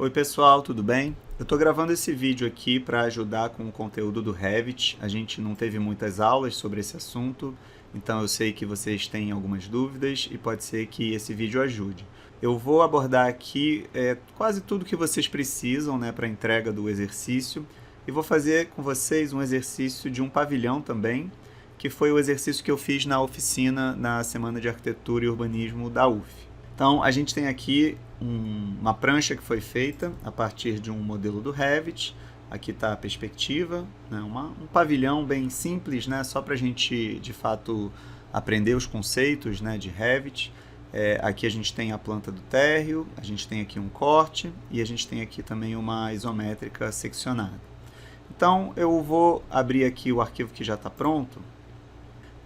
Oi pessoal, tudo bem? Eu estou gravando esse vídeo aqui para ajudar com o conteúdo do Revit. A gente não teve muitas aulas sobre esse assunto, então eu sei que vocês têm algumas dúvidas e pode ser que esse vídeo ajude. Eu vou abordar aqui quase tudo que vocês precisam, né, para a entrega do exercício e vou fazer com vocês um exercício de um pavilhão também, que foi o exercício que eu fiz na oficina na Semana de Arquitetura e Urbanismo da UF. Então, a gente tem aqui uma prancha que foi feita a partir de um modelo do Revit. Aqui está a perspectiva, né? Um pavilhão bem simples, né? Só para a gente, de fato, aprender os conceitos, né, de Revit. Aqui a gente tem a planta do térreo, a gente tem aqui um corte e a gente tem aqui também uma isométrica seccionada. Então, eu vou abrir aqui o arquivo que já está pronto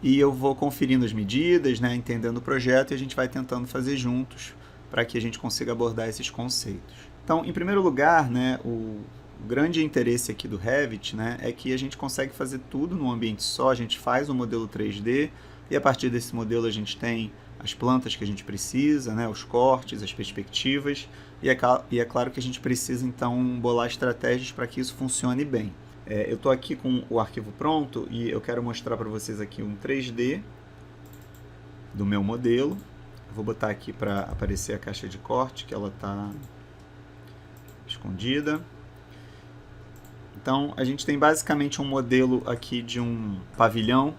e eu vou conferindo as medidas, né, entendendo o projeto, e a gente vai tentando fazer juntos para que a gente consiga abordar esses conceitos. Então, em primeiro lugar, né, o grande interesse aqui do Revit, né, é que a gente consegue fazer tudo num ambiente só. A gente faz um modelo 3D e a partir desse modelo a gente tem as plantas que a gente precisa, né, os cortes, as perspectivas, e é claro que a gente precisa então bolar estratégias para que isso funcione bem. Eu estou aqui com o arquivo pronto e eu quero mostrar para vocês aqui um 3D do meu modelo. Eu vou botar aqui para aparecer a caixa de corte, que ela está escondida. Então, a gente tem basicamente um modelo aqui de um pavilhão.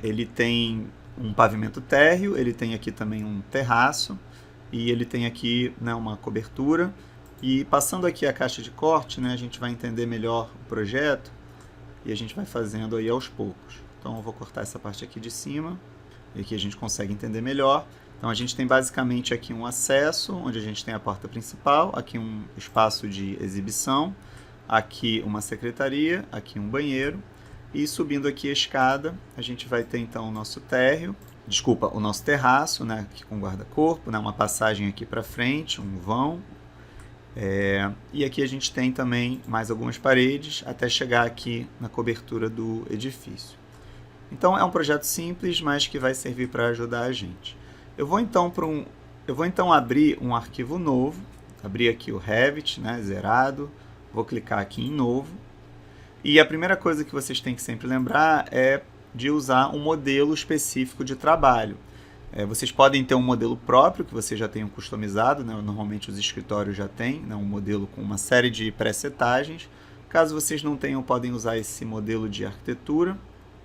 Ele tem um pavimento térreo, ele tem aqui também um terraço e ele tem aqui, né, uma cobertura. E passando aqui a caixa de corte, né, a gente vai entender melhor o projeto e a gente vai fazendo aí aos poucos. Então eu vou cortar essa parte aqui de cima e aqui a gente consegue entender melhor. Então a gente tem basicamente aqui um acesso, onde a gente tem a porta principal, aqui um espaço de exibição, aqui uma secretaria, aqui um banheiro, e subindo aqui a escada, a gente vai ter então o nosso o nosso terraço, né, aqui com guarda-corpo, né, uma passagem aqui para frente, um vão. E aqui a gente tem também mais algumas paredes até chegar aqui na cobertura do edifício. Então é um projeto simples, mas que vai servir para ajudar a gente. Eu vou então abrir um arquivo novo, abrir aqui o Revit, né, zerado, vou clicar aqui em novo. E a primeira coisa que vocês têm que sempre lembrar é de usar um modelo específico de trabalho. Vocês podem ter um modelo próprio que vocês já tenham customizado, né? Normalmente os escritórios já têm, né, um modelo com uma série de pré-setagens. Caso vocês não tenham, podem usar esse modelo de arquitetura.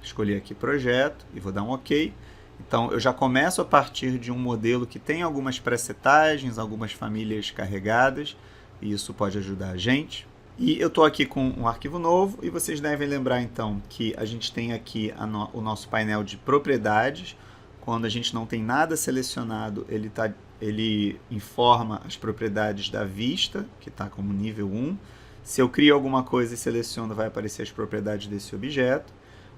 Escolher aqui projeto e vou dar um OK. Então eu já começo a partir de um modelo que tem algumas pré-setagens, algumas famílias carregadas, e isso pode ajudar a gente. E eu estou aqui com um arquivo novo e vocês devem lembrar então que a gente tem aqui o nosso painel de propriedades. Quando a gente não tem nada selecionado, ele informa as propriedades da vista, que está como nível 1. Se eu crio alguma coisa e seleciono, vai aparecer as propriedades desse objeto.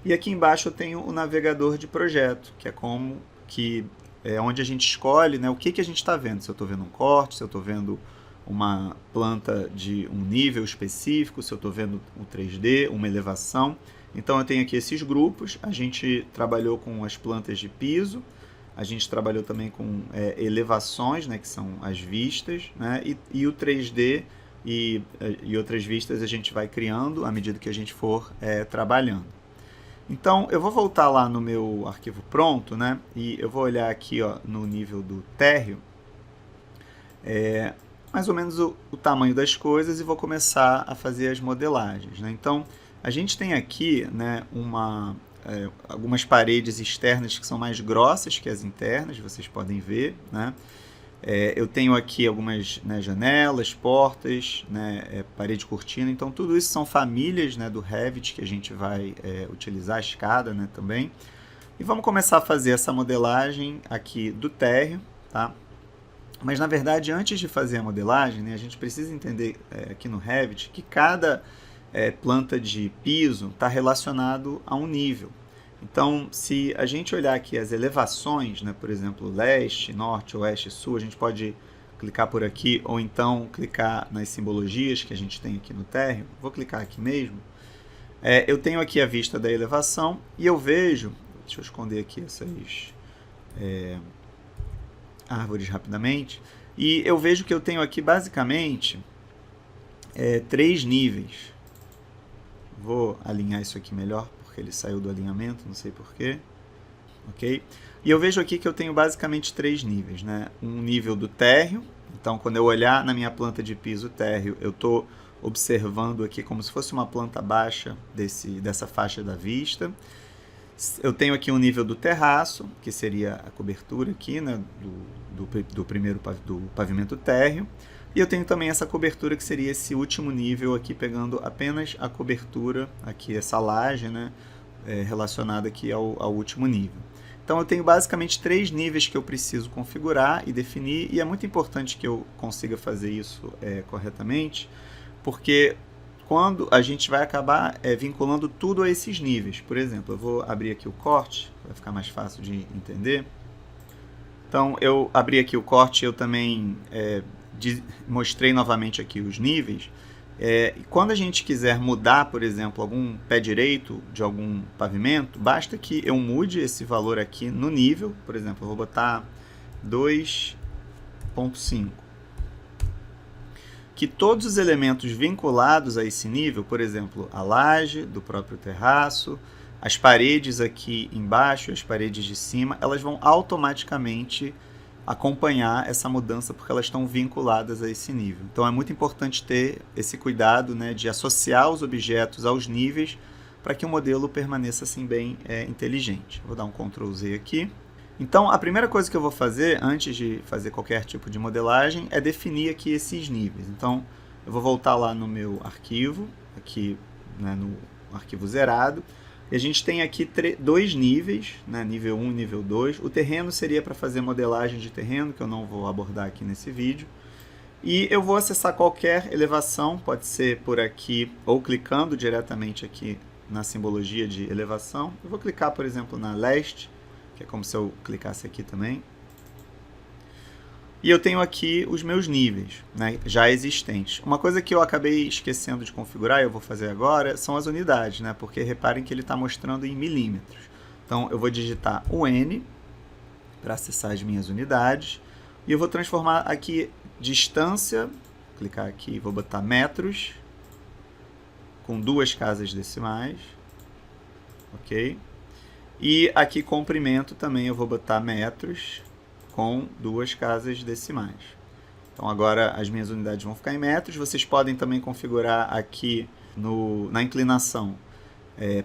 E aqui embaixo eu tenho o navegador de projeto, que é onde a gente escolhe, né, o que a gente está vendo. Se eu estou vendo um corte, se eu estou vendo uma planta de um nível específico, se eu estou vendo um 3D, uma elevação. Então eu tenho aqui esses grupos. A gente trabalhou com as plantas de piso, a gente trabalhou também com elevações, né, que são as vistas, né, e o 3D e outras vistas a gente vai criando à medida que a gente for trabalhando. Então eu vou voltar lá no meu arquivo pronto, né, e eu vou olhar aqui, ó, no nível do térreo, mais ou menos o tamanho das coisas, e vou começar a fazer as modelagens, né. Então a gente tem aqui, né, algumas paredes externas que são mais grossas que as internas, vocês podem ver, né. Eu tenho aqui algumas, né, janelas, portas, né, parede cortina. Então tudo isso são famílias, né, do Revit que a gente vai utilizar, a escada, né, também. E vamos começar a fazer essa modelagem aqui do térreo, tá? Mas na verdade, antes de fazer a modelagem, né, a gente precisa entender aqui no Revit que cada planta de piso está relacionado a um nível. Então, se a gente olhar aqui as elevações, né, por exemplo, leste, norte, oeste, sul, a gente pode clicar por aqui ou então clicar nas simbologias que a gente tem aqui no térreo. Vou clicar aqui mesmo. Eu tenho aqui a vista da elevação e eu vejo, deixa eu esconder aqui essas árvores rapidamente, e eu vejo que eu tenho aqui basicamente 3 níveis. Vou alinhar isso aqui melhor, porque ele saiu do alinhamento, não sei porquê. Ok? E eu vejo aqui que eu tenho basicamente 3 níveis, né? Um nível do térreo, então quando eu olhar na minha planta de piso térreo, eu estou observando aqui como se fosse uma planta baixa dessa faixa da vista. Eu tenho aqui um nível do terraço, que seria a cobertura aqui, né, do pavimento térreo. E eu tenho também essa cobertura, que seria esse último nível aqui, pegando apenas a cobertura, aqui essa laje, né, relacionada aqui ao último nível. Então eu tenho basicamente 3 níveis que eu preciso configurar e definir, e é muito importante que eu consiga fazer isso corretamente, porque quando a gente vai acabar vinculando tudo a esses níveis. Por exemplo, eu vou abrir aqui o corte, vai ficar mais fácil de entender. Então, eu abri aqui o corte, eu também mostrei novamente aqui os níveis. E quando a gente quiser mudar, por exemplo, algum pé direito de algum pavimento, basta que eu mude esse valor aqui no nível. Por exemplo, eu vou botar 2.5. Que todos os elementos vinculados a esse nível, por exemplo, a laje do próprio terraço, as paredes aqui embaixo, as paredes de cima, elas vão automaticamente acompanhar essa mudança, porque elas estão vinculadas a esse nível. Então é muito importante ter esse cuidado, né, de associar os objetos aos níveis, para que o modelo permaneça assim bem inteligente. Vou dar um Ctrl Z aqui. Então, a primeira coisa que eu vou fazer, antes de fazer qualquer tipo de modelagem, é definir aqui esses níveis. Então, eu vou voltar lá no meu arquivo, aqui, né, no arquivo zerado, e a gente tem aqui 2 níveis, né, nível 1 e nível 2. O terreno seria para fazer modelagem de terreno, que eu não vou abordar aqui nesse vídeo. E eu vou acessar qualquer elevação, pode ser por aqui, ou clicando diretamente aqui na simbologia de elevação. Eu vou clicar, por exemplo, na leste, que é como se eu clicasse aqui também. E eu tenho aqui os meus níveis, né, já existentes. Uma coisa que eu acabei esquecendo de configurar, e eu vou fazer agora, são as unidades, né, porque reparem que ele está mostrando em milímetros. Então eu vou digitar o N para acessar as minhas unidades. E eu vou transformar aqui distância, clicar aqui, vou botar metros, com 2 casas decimais. Ok? E aqui comprimento também eu vou botar metros com 2 casas decimais. Então agora as minhas unidades vão ficar em metros. Vocês podem também configurar aqui na inclinação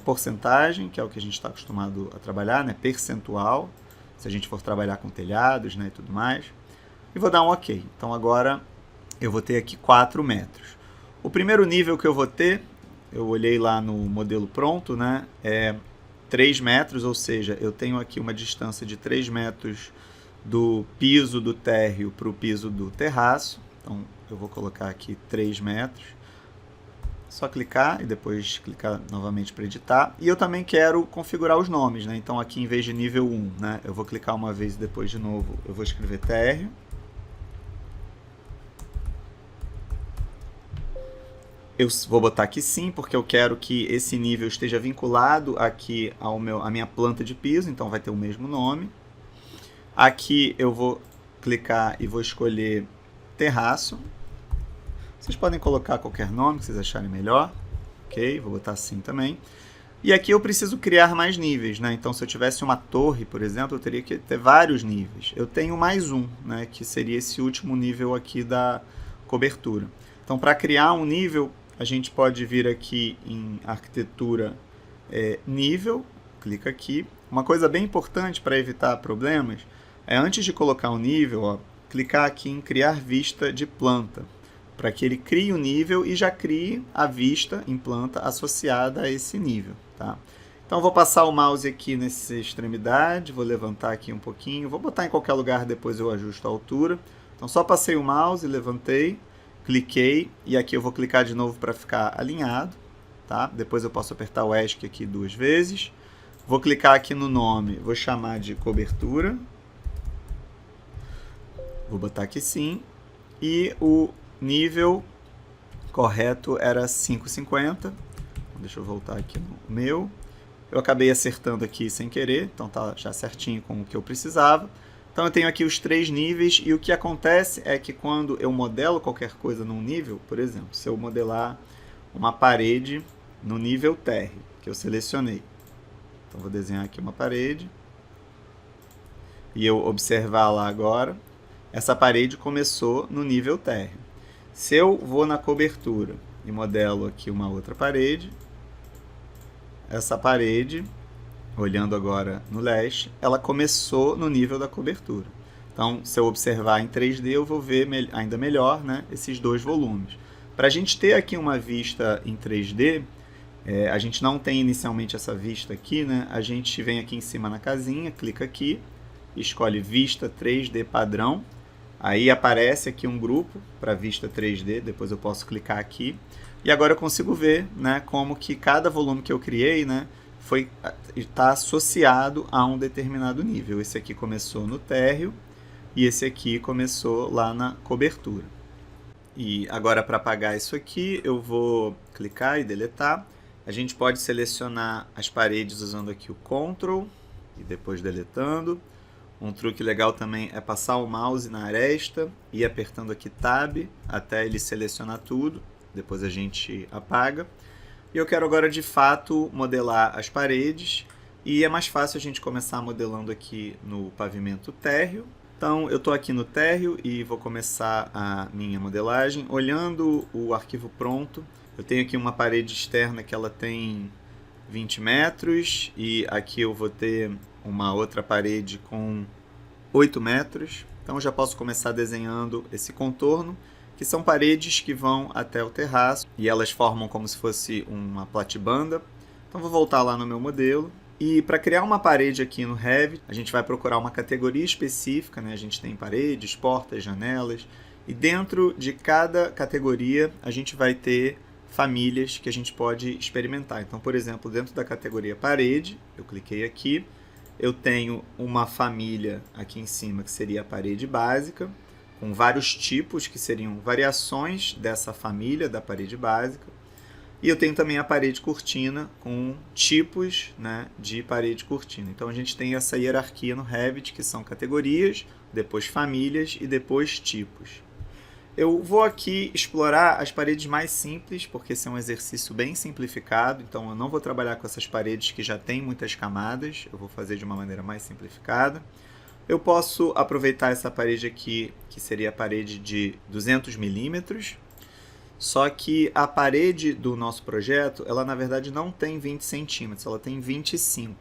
porcentagem, que é o que a gente está acostumado a trabalhar, né? Percentual, se a gente for trabalhar com telhados, né, e tudo mais. E vou dar um OK. Então agora eu vou ter aqui 4 metros. O primeiro nível que eu vou ter, eu olhei lá no modelo pronto, né, é 3 metros, ou seja, eu tenho aqui uma distância de 3 metros do piso do térreo para o piso do terraço. Então, eu vou colocar aqui 3 metros. Só clicar e depois clicar novamente para editar. E eu também quero configurar os nomes, né? Então, aqui em vez de nível 1, né, eu vou clicar uma vez e depois de novo eu vou escrever térreo. Eu vou botar aqui sim, porque eu quero que esse nível esteja vinculado aqui à minha planta de piso, então vai ter o mesmo nome. Aqui eu vou clicar e vou escolher terraço. Vocês podem colocar qualquer nome que vocês acharem melhor. Ok, vou botar assim também. E aqui eu preciso criar mais níveis, né? Então se eu tivesse uma torre, por exemplo, eu teria que ter vários níveis. Eu tenho mais um, né, que seria esse último nível aqui da cobertura. Então para criar um nível, a gente pode vir aqui em arquitetura nível, clica aqui. Uma coisa bem importante para evitar problemas é, antes de colocar um nível, ó, clicar aqui em criar vista de planta, para que ele crie o nível e já crie a vista em planta associada a esse nível. Tá? Então vou passar o mouse aqui nessa extremidade, vou levantar aqui um pouquinho, vou botar em qualquer lugar, depois eu ajusto a altura. Então só passei o mouse, levantei, cliquei, e aqui eu vou clicar de novo para ficar alinhado. Tá? Depois eu posso apertar o ESC aqui 2 vezes. Vou clicar aqui no nome, vou chamar de cobertura. Vou botar aqui sim. E o nível correto era 5,50. Deixa eu voltar aqui no meu. Eu acabei acertando aqui sem querer, então tá já certinho com o que eu precisava. Então eu tenho aqui os 3 níveis e o que acontece é que quando eu modelo qualquer coisa num nível, por exemplo, se eu modelar uma parede no nível térreo, que eu selecionei. Então vou desenhar aqui uma parede e eu observar lá agora, essa parede começou no nível térreo. Se eu vou na cobertura e modelo aqui uma outra parede, essa parede, olhando agora no leste, ela começou no nível da cobertura. Então, se eu observar em 3D, eu vou ver ainda melhor, né, esses 2 volumes. Para a gente ter aqui uma vista em 3D, a gente não tem inicialmente essa vista aqui, né? A gente vem aqui em cima na casinha, clica aqui, escolhe vista 3D padrão, aí aparece aqui um grupo para vista 3D, depois eu posso clicar aqui, e agora eu consigo ver, né, como que cada volume que eu criei, né, está associado a um determinado nível. Esse aqui começou no térreo e esse aqui começou lá na cobertura. E agora, para apagar isso aqui, eu vou clicar e deletar. A gente pode selecionar as paredes usando aqui o Ctrl e depois deletando. Um truque legal também é passar o mouse na aresta e ir apertando aqui Tab até ele selecionar tudo. Depois a gente apaga. E eu quero agora de fato modelar as paredes. E é mais fácil a gente começar modelando aqui no pavimento térreo. Então eu estou aqui no térreo e vou começar a minha modelagem. Olhando o arquivo pronto, eu tenho aqui uma parede externa que ela tem 20 metros. E aqui eu vou ter uma outra parede com 8 metros. Então eu já posso começar desenhando esse contorno, que são paredes que vão até o terraço e elas formam como se fosse uma platibanda. Então vou voltar lá no meu modelo. E para criar uma parede aqui no Revit, a gente vai procurar uma categoria específica, né? A gente tem paredes, portas, janelas, e dentro de cada categoria a gente vai ter famílias que a gente pode experimentar. Então, por exemplo, dentro da categoria parede, eu cliquei aqui, eu tenho uma família aqui em cima que seria a parede básica, com vários tipos que seriam variações dessa família da parede básica. E eu tenho também a parede cortina com tipos, né, de parede cortina. Então a gente tem essa hierarquia no Revit, que são categorias, depois famílias e depois tipos. Eu vou aqui explorar as paredes mais simples, porque esse é um exercício bem simplificado, então eu não vou trabalhar com essas paredes que já têm muitas camadas, eu vou fazer de uma maneira mais simplificada. Eu posso aproveitar essa parede aqui, que seria a parede de 200 milímetros, só que a parede do nosso projeto, ela na verdade não tem 20 centímetros, ela tem 25.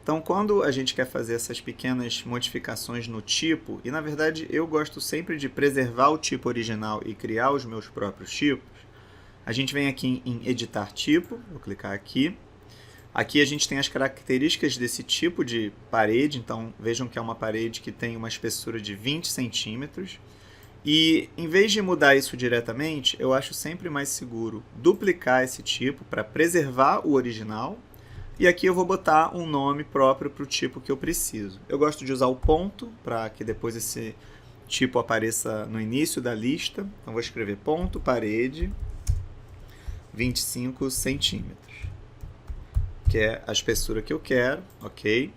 Então, quando a gente quer fazer essas pequenas modificações no tipo, e na verdade eu gosto sempre de preservar o tipo original e criar os meus próprios tipos, a gente vem aqui em editar tipo, vou clicar aqui. Aqui a gente tem as características desse tipo de parede, então vejam que é uma parede que tem uma espessura de 20 centímetros. E em vez de mudar isso diretamente, eu acho sempre mais seguro duplicar esse tipo para preservar o original. E aqui eu vou botar um nome próprio para o tipo que eu preciso. Eu gosto de usar o ponto para que depois esse tipo apareça no início da lista. Então vou escrever ponto parede 25 centímetros, que é a espessura que eu quero, ok?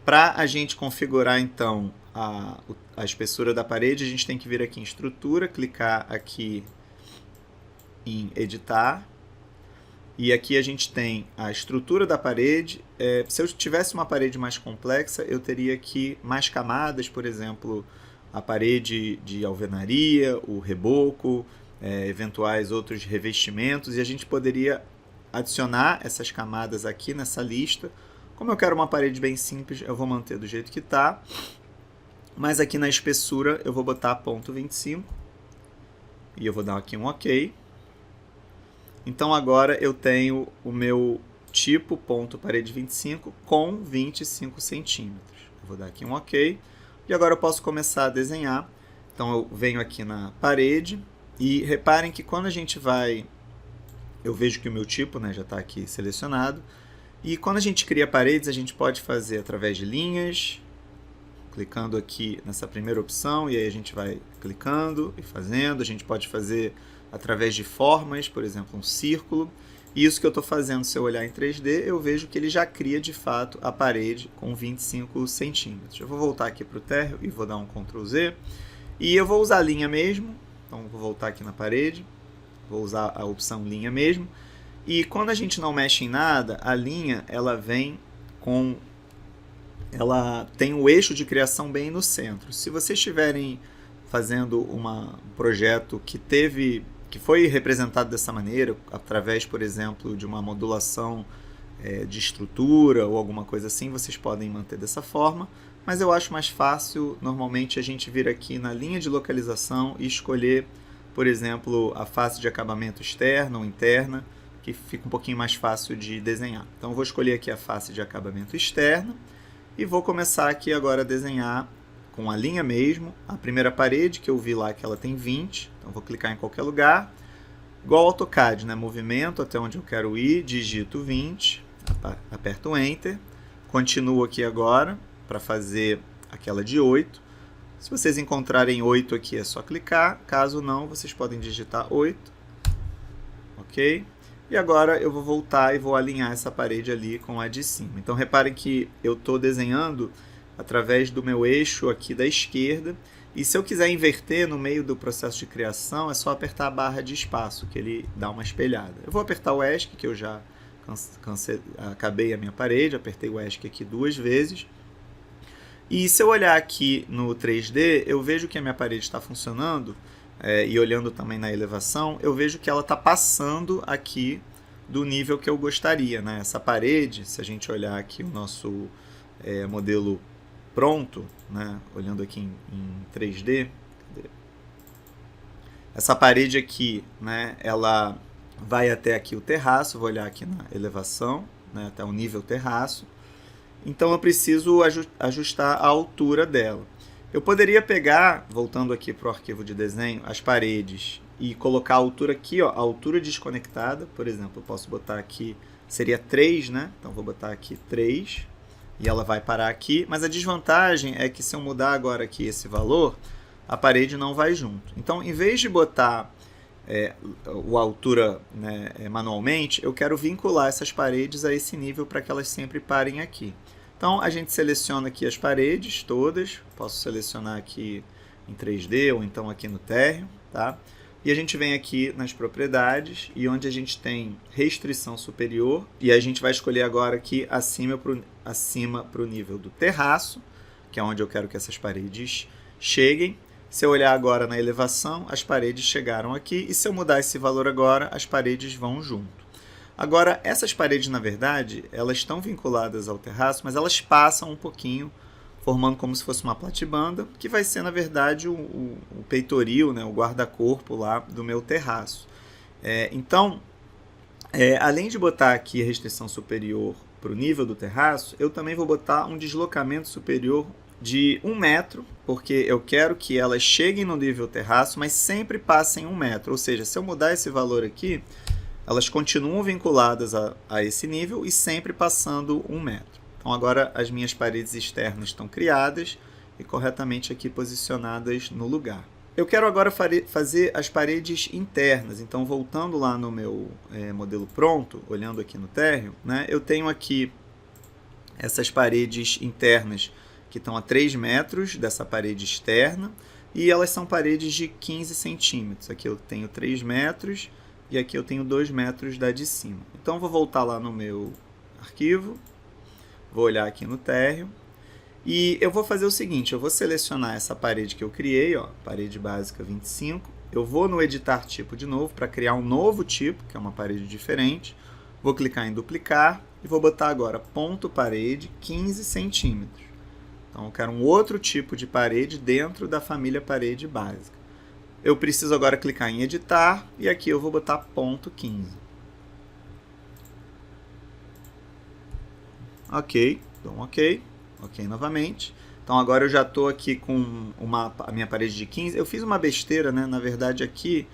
Para a gente configurar então a espessura da parede, a gente tem que vir aqui em estrutura, clicar aqui em editar, e aqui a gente tem a estrutura da parede. Se eu tivesse uma parede mais complexa, eu teria aqui mais camadas, por exemplo, a parede de alvenaria, o reboco, eventuais outros revestimentos, e a gente poderia adicionar essas camadas aqui nessa lista. Como eu quero uma parede bem simples, eu vou manter do jeito que está. Mas aqui na espessura eu vou botar ponto 25 e eu vou dar aqui um OK. Então agora eu tenho o meu tipo ponto parede 25 com 25 centímetros. Eu vou dar aqui um OK. E agora eu posso começar a desenhar. Então eu venho aqui na parede e reparem que quando a gente vai... Eu vejo que o meu tipo, né, já está aqui selecionado. E quando a gente cria paredes, a gente pode fazer através de linhas, clicando aqui nessa primeira opção, e aí a gente vai clicando e fazendo. A gente pode fazer através de formas, por exemplo, um círculo. E isso que eu estou fazendo, se eu olhar em 3D, eu vejo que ele já cria de fato a parede com 25 centímetros. Eu vou voltar aqui para o térreo e vou dar um Ctrl Z. E eu vou usar a linha mesmo, então vou voltar aqui na parede, vou usar a opção linha mesmo. E quando a gente não mexe em nada, a linha ela vem com... ela tem o eixo de criação bem no centro. Se vocês estiverem fazendo um projeto que foi representado dessa maneira, através, por exemplo, de uma modulação de estrutura ou alguma coisa assim, vocês podem manter dessa forma, mas eu acho mais fácil, normalmente, a gente vir aqui na linha de localização e escolher, por exemplo, a face de acabamento externa ou interna, que fica um pouquinho mais fácil de desenhar. Então, eu vou escolher aqui a face de acabamento externa e vou começar aqui agora a desenhar com a linha mesmo, a primeira parede, que eu vi lá que ela tem 20, então vou clicar em qualquer lugar, igual ao AutoCAD, né? Movimento até onde eu quero ir, digito 20, aperto Enter, continuo aqui agora para fazer aquela de 8, se vocês encontrarem 8 aqui é só clicar, caso não, vocês podem digitar 8, ok? E agora eu vou voltar e vou alinhar essa parede ali com a de cima. Então reparem que eu estou desenhando através do meu eixo aqui da esquerda. E se eu quiser inverter no meio do processo de criação, é só apertar a barra de espaço, que ele dá uma espelhada. Eu vou apertar o ESC, que eu já acabei a minha parede, apertei o ESC aqui 2 vezes. E se eu olhar aqui no 3D, eu vejo que a minha parede está funcionando, e olhando também na elevação, eu vejo que ela está passando aqui do nível que eu gostaria, né? Essa parede, se a gente olhar aqui o nosso modelo pronto, né? Olhando aqui em 3D, essa parede aqui, né? Ela vai até aqui o terraço, vou olhar aqui na elevação, né? Até o nível terraço. Então eu preciso ajustar a altura dela. Eu poderia pegar, voltando aqui para o arquivo de desenho, as paredes e colocar a altura aqui, ó, a altura desconectada, por exemplo, eu posso botar aqui, seria 3, né? Então vou botar aqui 3 e ela vai parar aqui, mas a desvantagem é que se eu mudar agora aqui esse valor, a parede não vai junto. Então, em vez de botar a altura, né, manualmente, eu quero vincular essas paredes a esse nível para que elas sempre parem aqui. Então, a gente seleciona aqui as paredes todas, posso selecionar aqui em 3D ou então aqui no térreo, tá? E a gente vem aqui nas propriedades e onde a gente tem restrição superior, e a gente vai escolher agora aqui acima para o nível do terraço, que é onde eu quero que essas paredes cheguem. Se eu olhar agora na elevação, as paredes chegaram aqui, e se eu mudar esse valor agora, as paredes vão junto. Agora, essas paredes, na verdade, elas estão vinculadas ao terraço, mas elas passam um pouquinho, formando como se fosse uma platibanda, que vai ser, na verdade, o peitoril, né, o guarda-corpo lá do meu terraço. Então, além de botar aqui a restrição superior para o nível do terraço, eu também vou botar um deslocamento superior de 1 metro, porque eu quero que elas cheguem no nível terraço, mas sempre passem 1 metro. Ou seja, se eu mudar esse valor aqui, elas continuam vinculadas a esse nível e sempre passando 1 metro. Então agora as minhas paredes externas estão criadas e corretamente aqui posicionadas no lugar. Eu quero agora fazer as paredes internas, então voltando lá no meu modelo pronto, olhando aqui no térreo, né, eu tenho aqui essas paredes internas que estão a 3 metros dessa parede externa e elas são paredes de 15 centímetros. Aqui eu tenho 3 metros e aqui eu tenho 2 metros da de cima. Então eu vou voltar lá no meu arquivo, vou olhar aqui no térreo e eu vou fazer o seguinte, eu vou selecionar essa parede que eu criei, ó, parede básica 25, eu vou no editar tipo de novo para criar um novo tipo, que é uma parede diferente, vou clicar em duplicar e vou botar agora ponto parede 15 centímetros. Então eu quero um outro tipo de parede dentro da família parede básica. Eu preciso agora clicar em editar e aqui eu vou botar ponto 15. Ok, então ok novamente. Então agora eu já estou aqui com a minha parede de 15. Eu fiz uma besteira, né? Na verdade aqui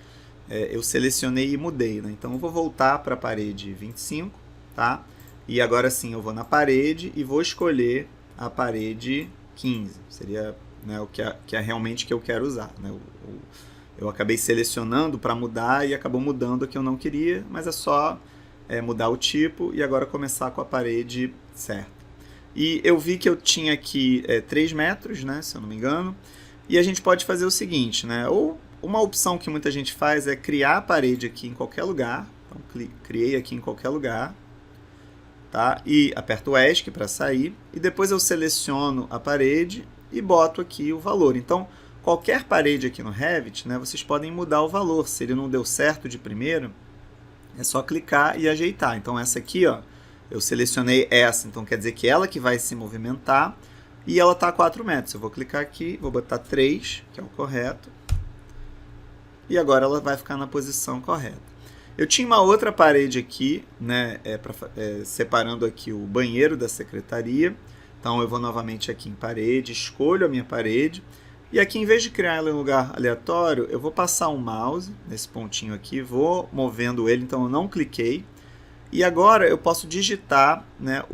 eu selecionei e mudei, né? Então eu vou voltar para a parede 25, tá? E agora sim eu vou na parede e vou escolher a parede 15. Seria, né, o que é realmente que eu quero usar, né? Eu acabei selecionando para mudar e acabou mudando o que eu não queria, mas é só mudar o tipo e agora começar com a parede certa. E eu vi que eu tinha aqui 3 metros, né, se eu não me engano, e a gente pode fazer o seguinte, né, ou uma opção que muita gente faz é criar a parede aqui em qualquer lugar. Então, criei aqui em qualquer lugar, tá? E aperto o ESC para sair, e depois eu seleciono a parede e boto aqui o valor. Então, qualquer parede aqui no Revit, né, vocês podem mudar o valor. Se ele não deu certo de primeiro, é só clicar e ajeitar. Então essa aqui, ó, eu selecionei essa, então quer dizer que ela que vai se movimentar e ela está a 4 metros. Eu vou clicar aqui, vou botar 3, que é o correto, e agora ela vai ficar na posição correta. Eu tinha uma outra parede aqui, né, separando aqui o banheiro da secretaria. Então eu vou novamente aqui em parede, escolho a minha parede, e aqui, em vez de criar ela em lugar aleatório, eu vou passar o mouse nesse pontinho aqui, vou movendo ele, então eu não cliquei. E agora eu posso digitar, né,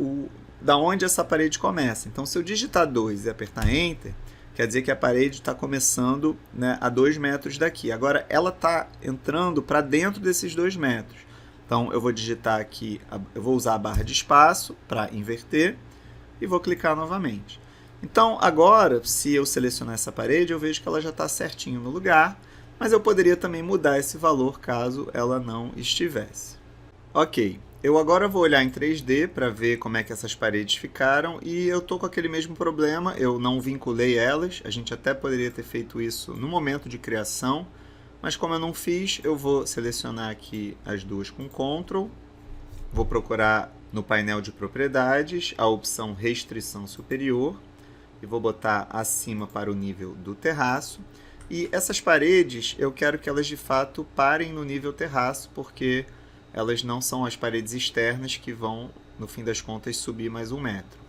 da onde essa parede começa. Então, se eu digitar 2 e apertar Enter, quer dizer que a parede está começando, né, a 2 metros daqui. Agora, ela está entrando para dentro desses 2 metros. Então, eu vou digitar aqui, eu vou usar a barra de espaço para inverter e vou clicar novamente. Então, agora, se eu selecionar essa parede, eu vejo que ela já está certinho no lugar, mas eu poderia também mudar esse valor caso ela não estivesse. Ok, eu agora vou olhar em 3D para ver como é que essas paredes ficaram, e eu estou com aquele mesmo problema, eu não vinculei elas. A gente até poderia ter feito isso no momento de criação, mas como eu não fiz, eu vou selecionar aqui as duas com Ctrl, vou procurar no painel de propriedades a opção Restrição Superior, e vou botar acima para o nível do terraço. E essas paredes, eu quero que elas de fato parem no nível terraço, porque elas não são as paredes externas que vão, no fim das contas, subir mais 1 metro.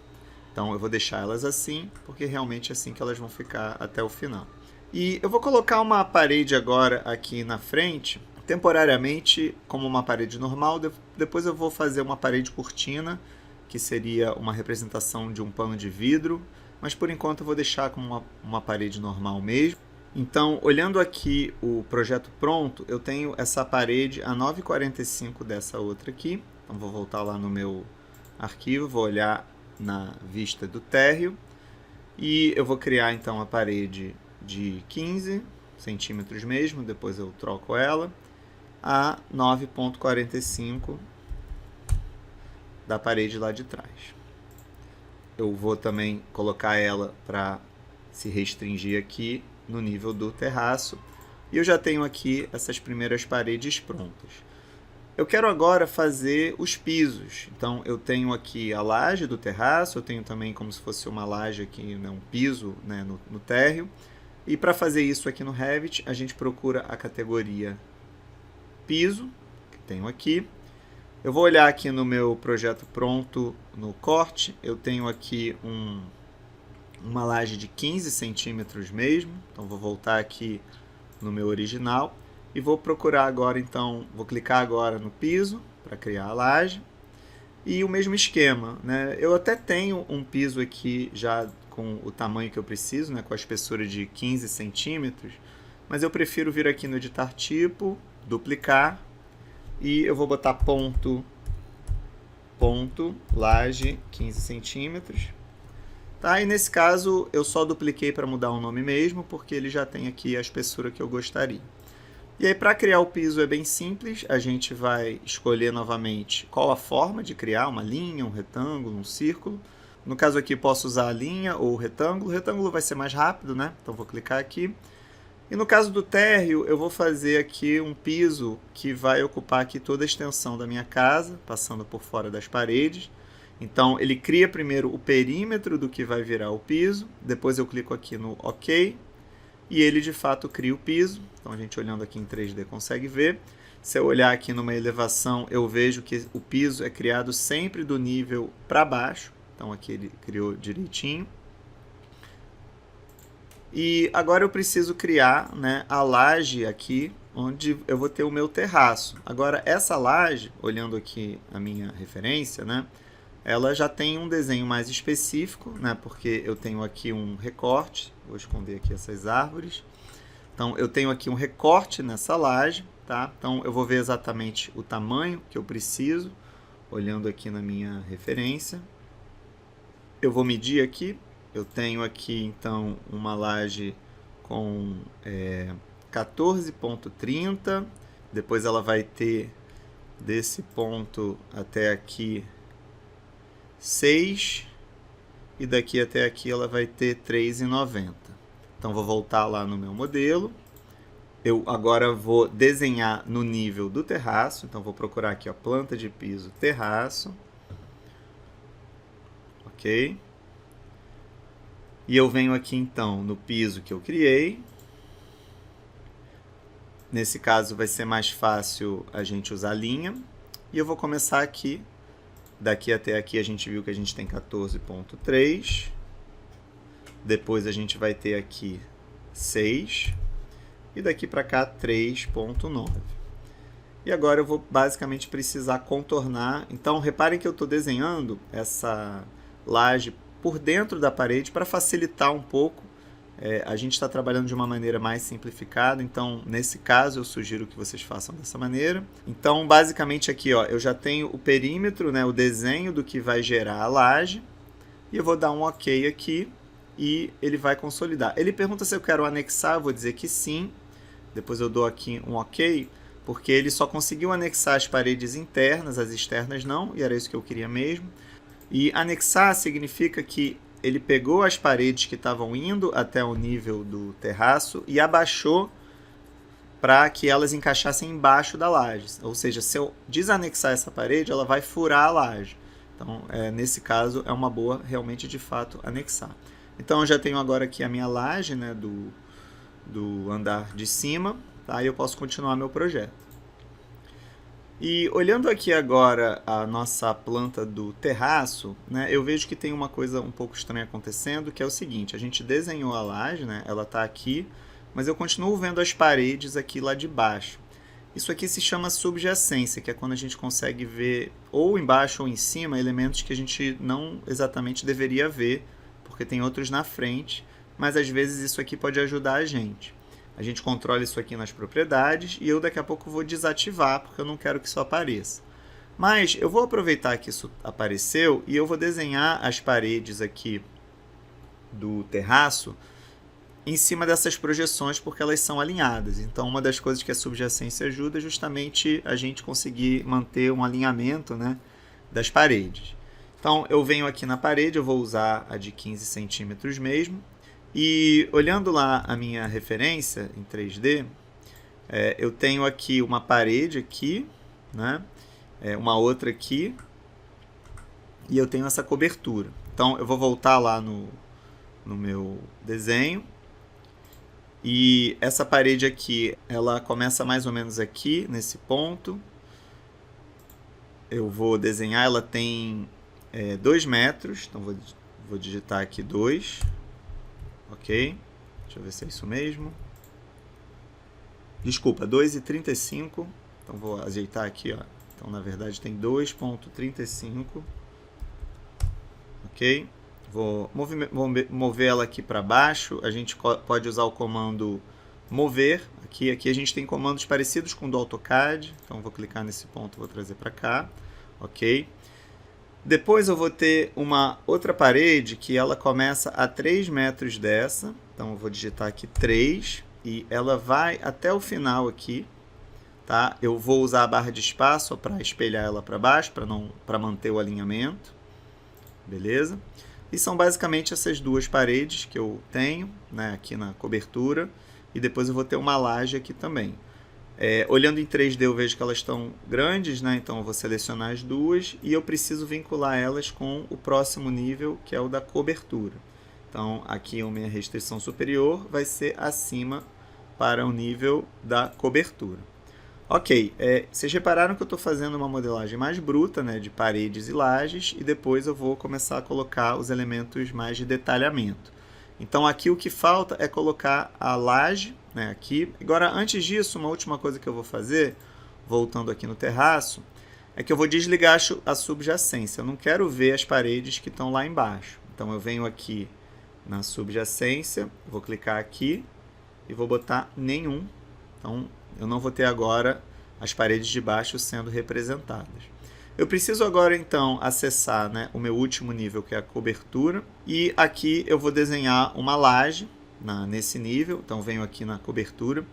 Então eu vou deixar elas assim, porque realmente é assim que elas vão ficar até o final. E eu vou colocar uma parede agora aqui na frente, temporariamente como uma parede normal. Depois eu vou fazer uma parede cortina, que seria uma representação de um pano de vidro, mas por enquanto eu vou deixar como uma parede normal mesmo. Então, olhando aqui o projeto pronto, eu tenho essa parede a 9,45 dessa outra aqui. Então, vou voltar lá no meu arquivo, vou olhar na vista do térreo, e eu vou criar então a parede de 15 centímetros mesmo, depois eu troco ela, a 9,45 da parede lá de trás. Eu vou também colocar ela para se restringir aqui no nível do terraço. E eu já tenho aqui essas primeiras paredes prontas. Eu quero agora fazer os pisos. Então eu tenho aqui a laje do terraço, eu tenho também como se fosse uma laje aqui, né, um piso, né, no térreo. E para fazer isso aqui no Revit, a gente procura a categoria piso, que tenho aqui. Eu vou olhar aqui no meu projeto pronto, no corte, eu tenho aqui uma laje de 15 centímetros mesmo. Então vou voltar aqui no meu original e vou procurar agora, então, vou clicar agora no piso para criar a laje. E o mesmo esquema, né? Eu até tenho um piso aqui já com o tamanho que eu preciso, né? Com a espessura de 15 centímetros, mas eu prefiro vir aqui no editar tipo, duplicar, e eu vou botar ponto, laje 15 centímetros. Tá? E nesse caso eu só dupliquei para mudar o nome mesmo, porque ele já tem aqui a espessura que eu gostaria. E aí, para criar o piso é bem simples, a gente vai escolher novamente qual a forma de criar, uma linha, um retângulo, um círculo. No caso aqui posso usar a linha ou o retângulo vai ser mais rápido, né? Então vou clicar aqui. E no caso do térreo, eu vou fazer aqui um piso que vai ocupar aqui toda a extensão da minha casa, passando por fora das paredes. Então ele cria primeiro o perímetro do que vai virar o piso, depois eu clico aqui no OK, e ele de fato cria o piso. Então a gente olhando aqui em 3D consegue ver. Se eu olhar aqui numa elevação, eu vejo que o piso é criado sempre do nível para baixo. Então aqui ele criou direitinho. E agora eu preciso criar, né, a laje aqui, onde eu vou ter o meu terraço. Agora essa laje, olhando aqui a minha referência, né, ela já tem um desenho mais específico, né, porque eu tenho aqui um recorte. Vou esconder aqui essas árvores. Então eu tenho aqui um recorte nessa laje, tá? Então eu vou ver exatamente o tamanho que eu preciso, olhando aqui na minha referência. Eu vou medir aqui, eu tenho aqui então uma laje com 14,30, depois ela vai ter desse ponto até aqui 6, e daqui até aqui ela vai ter 3,90. Então vou voltar lá no meu modelo. Eu agora vou desenhar no nível do terraço, então vou procurar aqui, ó, planta de piso, terraço. Ok? E eu venho aqui então no piso que eu criei. Nesse caso vai ser mais fácil a gente usar linha. E eu vou começar aqui. Daqui até aqui a gente viu que a gente tem 14,3. Depois a gente vai ter aqui 6. E daqui para cá 3,9. E agora eu vou basicamente precisar contornar. Então reparem que eu estou desenhando essa laje por dentro da parede para facilitar um pouco. A gente está trabalhando de uma maneira mais simplificada, então nesse caso eu sugiro que vocês façam dessa maneira. Então basicamente aqui, ó, eu já tenho o perímetro, né, o desenho do que vai gerar a laje, e eu vou dar um OK aqui e ele vai consolidar. Ele pergunta se eu quero anexar, eu vou dizer que sim, depois eu dou aqui um OK, porque ele só conseguiu anexar as paredes internas, as externas não, e era isso que eu queria mesmo. E anexar significa que ele pegou as paredes que estavam indo até o nível do terraço e abaixou para que elas encaixassem embaixo da laje. Ou seja, se eu desanexar essa parede, ela vai furar a laje. Então, nesse caso, é uma boa realmente, de fato, anexar. Então, eu já tenho agora aqui a minha laje, né, do andar de cima, tá? E eu posso continuar meu projeto. E olhando aqui agora a nossa planta do terraço, né, eu vejo que tem uma coisa um pouco estranha acontecendo, que é o seguinte: a gente desenhou a laje, né, ela está aqui, mas eu continuo vendo as paredes aqui lá de baixo. Isso aqui se chama subjacência, que é quando a gente consegue ver ou embaixo ou em cima elementos que a gente não exatamente deveria ver, porque tem outros na frente, mas às vezes isso aqui pode ajudar a gente. A gente controla isso aqui nas propriedades e eu daqui a pouco vou desativar, porque eu não quero que isso apareça. Mas eu vou aproveitar que isso apareceu e eu vou desenhar as paredes aqui do terraço em cima dessas projeções, porque elas são alinhadas. Então, uma das coisas que a subjacência ajuda é justamente a gente conseguir manter um alinhamento, né, das paredes. Então, eu venho aqui na parede, eu vou usar a de 15 centímetros mesmo. E olhando lá a minha referência em 3D, eu tenho aqui uma parede aqui, né? Uma outra aqui, e eu tenho essa cobertura. Então eu vou voltar lá no meu desenho, e essa parede aqui, ela começa mais ou menos aqui, nesse ponto. Eu vou desenhar, ela tem 2 metros, então vou digitar aqui 2. Ok, deixa eu ver se é isso mesmo. Desculpa, 2,35. Então vou ajeitar aqui, ó. Então na verdade tem 2,35. Ok, vou mover ela aqui para baixo. A gente pode usar o comando mover. Aqui a gente tem comandos parecidos com o do AutoCAD. Então vou clicar nesse ponto, vou trazer para cá. Ok. Depois eu vou ter uma outra parede que ela começa a 3 metros dessa. Então eu vou digitar aqui 3 e ela vai até o final aqui. Tá? Eu vou usar a barra de espaço para espelhar ela para baixo, para manter o alinhamento. Beleza? E são basicamente essas duas paredes que eu tenho, né, aqui na cobertura. E depois eu vou ter uma laje aqui também. Olhando em 3D eu vejo que elas estão grandes, né? Então eu vou selecionar as duas e eu preciso vincular elas com o próximo nível, que é o da cobertura. Então aqui a minha restrição superior vai ser acima para o nível da cobertura. Ok, vocês repararam que eu estou fazendo uma modelagem mais bruta, né, de paredes e lajes, e depois eu vou começar a colocar os elementos mais de detalhamento. Então aqui o que falta é colocar a laje, né, aqui. Agora, antes disso, uma última coisa que eu vou fazer, voltando aqui no terraço, é que eu vou desligar a subjacência. Eu não quero ver as paredes que estão lá embaixo. Então eu venho aqui na subjacência, vou clicar aqui e vou botar nenhum. Então Eu não vou ter agora as paredes de baixo sendo representadas. Eu preciso agora, então, acessar, né, o meu último nível, que é a cobertura. E aqui eu vou desenhar uma laje nesse nível. Então, venho aqui na cobertura.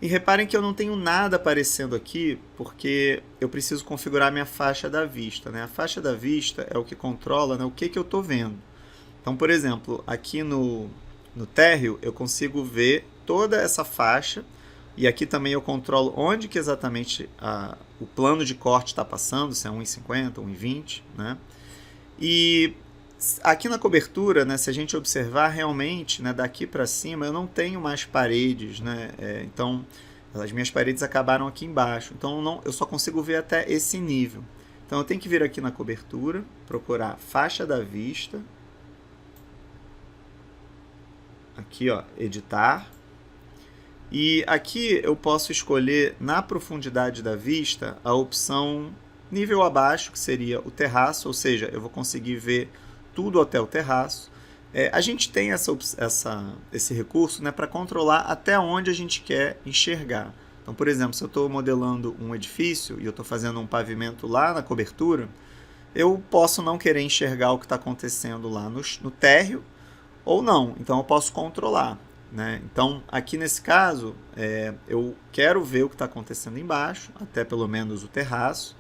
E reparem que eu não tenho nada aparecendo aqui, porque eu preciso configurar minha faixa da vista, né? A faixa da vista é o que controla, né, o que eu estou vendo. Então, por exemplo, aqui no térreo, eu consigo ver toda essa faixa. E aqui também eu controlo onde que exatamente o plano de corte está passando, se é 1,50, 1,20, né? E aqui na cobertura, né, se a gente observar realmente, né, daqui para cima, eu não tenho mais paredes, né? Então, as minhas paredes acabaram aqui embaixo. Então, eu só consigo ver até esse nível. Então, eu tenho que vir aqui na cobertura, procurar faixa da vista. Aqui, ó, editar. E aqui eu posso escolher, na profundidade da vista, a opção nível abaixo, que seria o terraço, ou seja, eu vou conseguir ver tudo até o terraço. A gente tem esse recurso, né, para controlar até onde a gente quer enxergar. Então, por exemplo, se eu estou modelando um edifício e eu estou fazendo um pavimento lá na cobertura, eu posso não querer enxergar o que está acontecendo lá no térreo, ou não. Então, eu posso controlar. Né? Então, aqui nesse caso, eu quero ver o que está acontecendo embaixo, até pelo menos o terraço.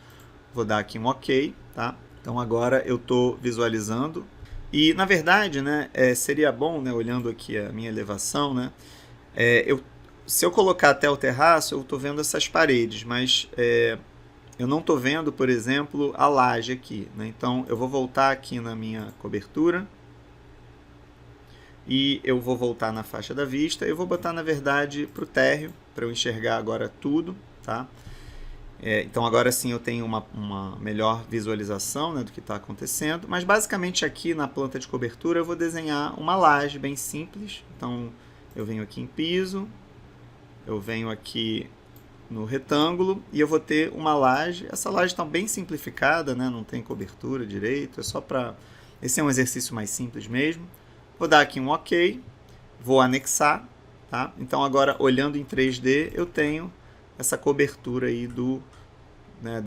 Vou dar aqui um OK. Tá? Então, agora eu estou visualizando. E, na verdade, né, seria bom, né, olhando aqui a minha elevação, né, se eu colocar até o terraço, eu estou vendo essas paredes, mas eu não estou vendo, por exemplo, a laje aqui. Né? Então, eu vou voltar aqui na minha cobertura. E eu vou voltar na faixa da vista. Eu vou botar, na verdade, para o térreo, para eu enxergar agora tudo. Tá? Então, agora sim eu tenho uma melhor visualização, né, do que está acontecendo. Mas, basicamente, aqui na planta de cobertura, eu vou desenhar uma laje bem simples. Então, eu venho aqui em piso, eu venho aqui no retângulo e eu vou ter uma laje. Essa laje está bem simplificada, né, não tem cobertura direito. É só para... Esse é um exercício mais simples mesmo. Vou dar aqui um OK, vou anexar, tá? Então agora olhando em 3D eu tenho essa cobertura aí né,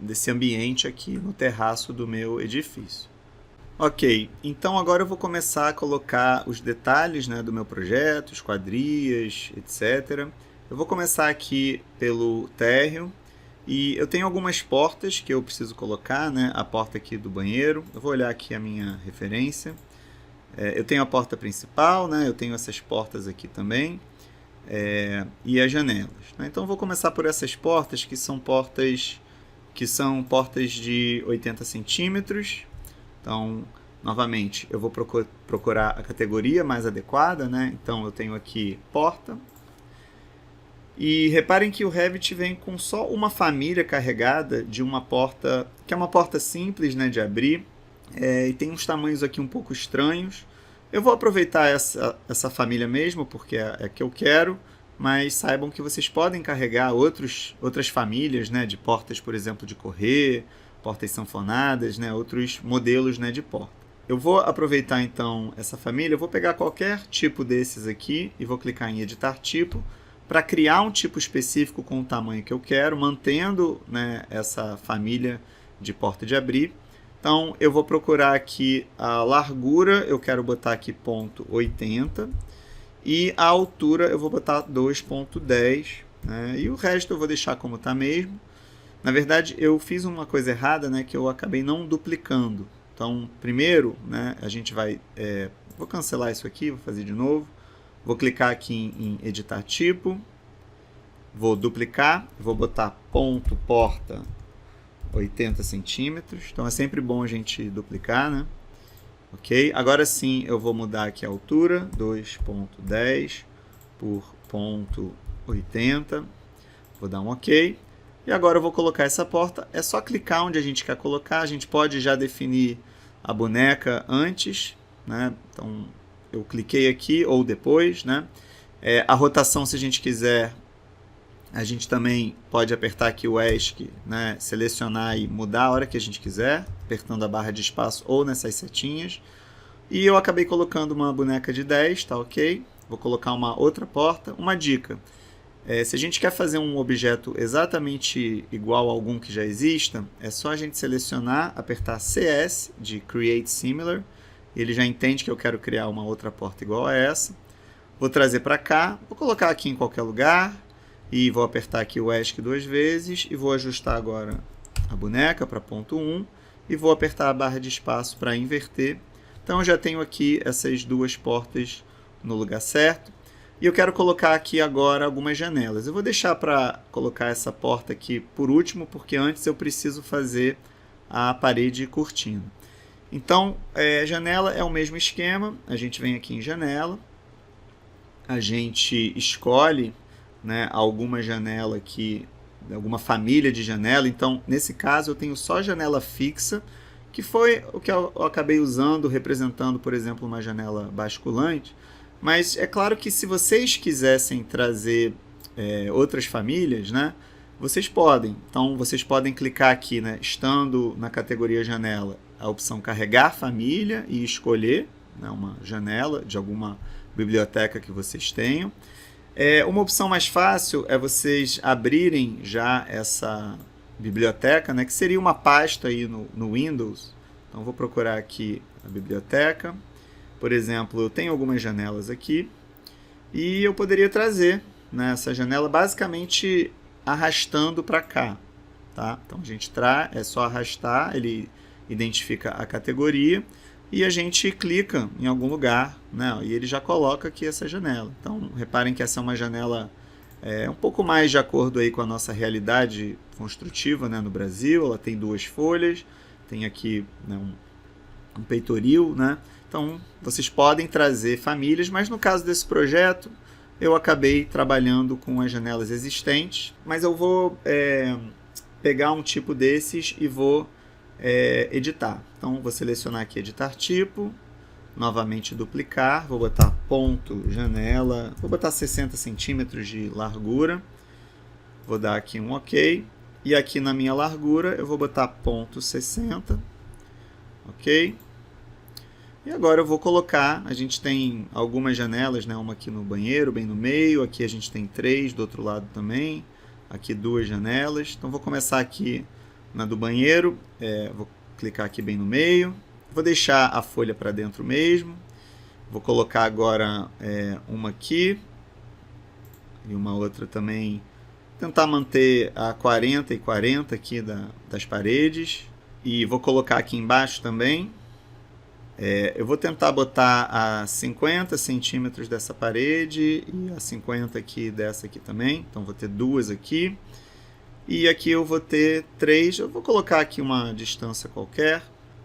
desse ambiente aqui no terraço do meu edifício. Ok, então agora eu vou começar a colocar os detalhes, né, do meu projeto, esquadrias, etc. Eu vou começar aqui pelo térreo. E eu tenho algumas portas que eu preciso colocar, né? A porta aqui do banheiro. Eu vou olhar aqui a minha referência. Eu tenho a porta principal, né? Eu tenho essas portas aqui também, e as janelas. Né? Então, eu vou começar por essas portas, que são portas de 80 centímetros. Então, novamente, eu vou procurar a categoria mais adequada. Né? Então, eu tenho aqui porta. E reparem que o Revit vem com só uma família carregada de uma porta, que é uma porta simples, né, de abrir. E tem uns tamanhos aqui um pouco estranhos. Eu vou aproveitar essa família mesmo, porque é a que eu quero, mas saibam que vocês podem carregar outras famílias, né, de portas, por exemplo, de correr, portas sanfonadas, né, outros modelos, né, de porta. Eu vou aproveitar então essa família, eu vou pegar qualquer tipo desses aqui e vou clicar em editar tipo, para criar um tipo específico com o tamanho que eu quero, mantendo, né, essa família de porta de abrir. Então, eu vou procurar aqui a largura, eu quero botar aqui 0,80, e a altura eu vou botar 2,10, né, e o resto eu vou deixar como está mesmo. Na verdade, eu fiz uma coisa errada, né, que eu acabei não duplicando. Então, primeiro, né, a gente vai... vou cancelar isso aqui, vou fazer de novo. Vou clicar aqui em editar tipo, vou duplicar, vou botar ponto porta 80 centímetros, então é sempre bom a gente duplicar, né? Ok, agora sim eu vou mudar aqui a altura, 2,10 por 0,80, vou dar um ok, e agora eu vou colocar essa porta, é só clicar onde a gente quer colocar, a gente pode já definir a boneca antes, né? Então eu cliquei aqui ou depois, né? A rotação, se a gente quiser, a gente também pode apertar aqui o ESC, né? Selecionar e mudar a hora que a gente quiser, apertando a barra de espaço ou nessas setinhas. E eu acabei colocando uma boneca de 10, tá ok? Vou colocar uma outra porta. Uma dica, Se a gente quer fazer um objeto exatamente igual a algum que já exista, é só a gente selecionar, apertar CS de Create Similar, ele já entende que eu quero criar uma outra porta igual a essa. Vou trazer para cá, vou colocar aqui em qualquer lugar, e vou apertar aqui o ESC 2 vezes, e vou ajustar agora a boneca para ponto 1, e vou apertar a barra de espaço para inverter. Então eu já tenho aqui essas duas portas no lugar certo. E eu quero colocar aqui agora algumas janelas. Eu vou deixar para colocar essa porta aqui por último, porque antes eu preciso fazer a parede cortina. Então, janela é o mesmo esquema. A gente vem aqui em janela, a gente escolhe, né, alguma janela aqui, alguma família de janela. Então, nesse caso, eu tenho só janela fixa, que foi o que eu acabei usando, representando, por exemplo, uma janela basculante. Mas é claro que se vocês quisessem trazer outras famílias, né, vocês podem. Então, vocês podem clicar aqui, né, estando na categoria janela, a opção carregar família e escolher, né, uma janela de alguma biblioteca que vocês tenham. Uma opção mais fácil é vocês abrirem já essa biblioteca, né, que seria uma pasta aí no Windows. Então, vou procurar aqui a biblioteca. Por exemplo, eu tenho algumas janelas aqui e eu poderia trazer, né, essa janela basicamente arrastando para cá. Tá? Então, a gente é só arrastar, ele identifica a categoria e a gente clica em algum lugar, né, e ele já coloca aqui essa janela. Então, reparem que essa é uma janela um pouco mais de acordo aí com a nossa realidade construtiva, né, no Brasil. Ela tem duas folhas, tem aqui, né, um peitoril, né? Então, vocês podem trazer famílias, mas no caso desse projeto, eu acabei trabalhando com as janelas existentes, mas eu vou pegar um tipo desses e vou editar. Então, vou selecionar aqui editar tipo, novamente duplicar, vou botar ponto janela, vou botar 60 centímetros de largura, vou dar aqui um OK, e aqui na minha largura eu vou botar ponto 60, OK? E agora eu vou colocar, a gente tem algumas janelas, né? Uma aqui no banheiro, bem no meio, aqui a gente tem 3 do outro lado também, aqui 2 janelas. Então vou começar aqui na do banheiro, vou clicar aqui bem no meio, vou deixar a folha para dentro mesmo, vou colocar agora uma aqui e uma outra também, tentar manter a 40 e 40 aqui das paredes, e vou colocar aqui embaixo também. Eu vou tentar botar a 50 centímetros dessa parede e a 50 aqui dessa aqui também. Então, vou ter duas aqui. E aqui eu vou ter 3. Eu vou colocar aqui uma distância qualquer.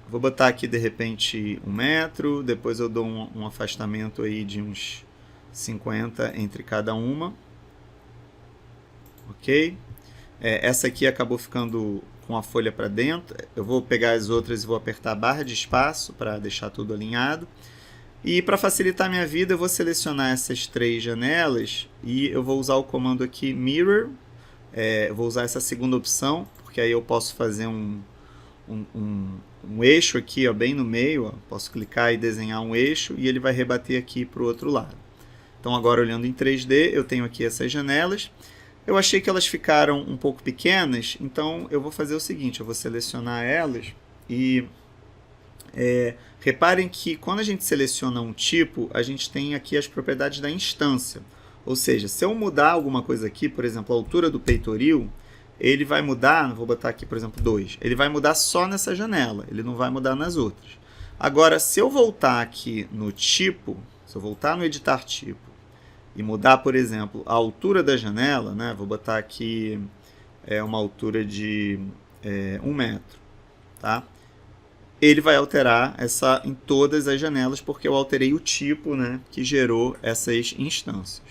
Vou botar aqui, de repente, 1 metro. Depois eu dou um afastamento aí de uns 50 entre cada uma. Ok? Essa aqui acabou ficando com a folha para dentro. Eu vou pegar as outras e vou apertar a barra de espaço para deixar tudo alinhado. E para facilitar a minha vida, eu vou selecionar essas 3 janelas e eu vou usar o comando aqui Mirror. Eu vou usar essa segunda opção, porque aí eu posso fazer um eixo aqui, ó, bem no meio. Ó. Posso clicar e desenhar um eixo e ele vai rebater aqui para o outro lado. Então agora, olhando em 3D, eu tenho aqui essas janelas. Eu achei que elas ficaram um pouco pequenas, então eu vou fazer o seguinte, eu vou selecionar elas e reparem que quando a gente seleciona um tipo, a gente tem aqui as propriedades da instância. Ou seja, se eu mudar alguma coisa aqui, por exemplo, a altura do peitoril, ele vai mudar, vou botar aqui, por exemplo, 2, ele vai mudar só nessa janela, ele não vai mudar nas outras. Agora, se eu voltar aqui no tipo, se eu voltar no editar tipo, e mudar, por exemplo, a altura da janela, né? Vou botar aqui uma altura de 1 metro. Tá? Ele vai alterar em todas as janelas, porque eu alterei o tipo, né, que gerou essas instâncias.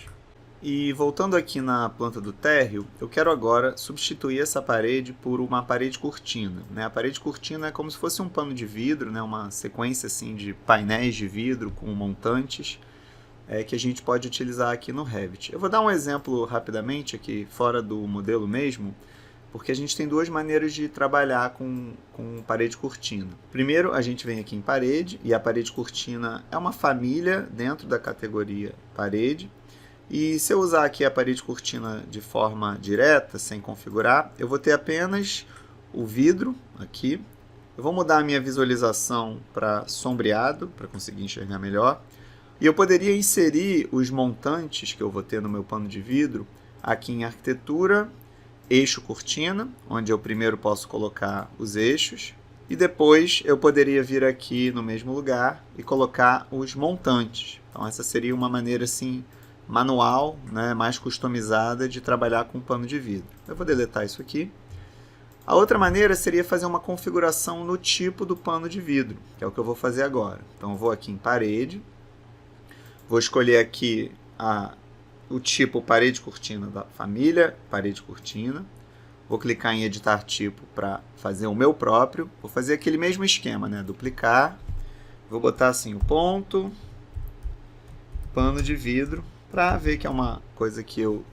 E voltando aqui na planta do térreo, eu quero agora substituir essa parede por uma parede cortina. Né? A parede cortina é como se fosse um pano de vidro, né? Uma sequência assim, de painéis de vidro com montantes, que a gente pode utilizar aqui no Revit. Eu vou dar um exemplo rapidamente aqui, fora do modelo mesmo, porque a gente tem 2 maneiras de trabalhar com parede cortina. Primeiro, a gente vem aqui em parede, e a parede cortina é uma família dentro da categoria parede. E se eu usar aqui a parede cortina de forma direta, sem configurar, eu vou ter apenas o vidro aqui. Eu vou mudar a minha visualização para sombreado, para conseguir enxergar melhor. E eu poderia inserir os montantes que eu vou ter no meu pano de vidro aqui em arquitetura, eixo cortina, onde eu primeiro posso colocar os eixos. E depois eu poderia vir aqui no mesmo lugar e colocar os montantes. Então essa seria uma maneira assim manual, né, mais customizada de trabalhar com pano de vidro. Eu vou deletar isso aqui. A outra maneira seria fazer uma configuração no tipo do pano de vidro, que é o que eu vou fazer agora. Então eu vou aqui em parede, vou escolher aqui o tipo parede cortina da família, parede cortina. Vou clicar em editar tipo para fazer o meu próprio. Vou fazer aquele mesmo esquema, né? Duplicar. Vou botar assim o ponto, pano de vidro, para ver que é uma coisa que eu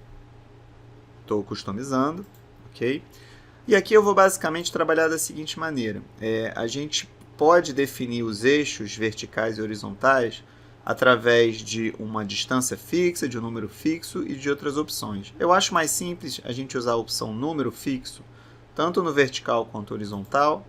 estou customizando, ok? E aqui eu vou basicamente trabalhar da seguinte maneira. A gente pode definir os eixos verticais e horizontais através de uma distância fixa, de um número fixo e de outras opções. Eu acho mais simples a gente usar a opção número fixo, tanto no vertical quanto horizontal,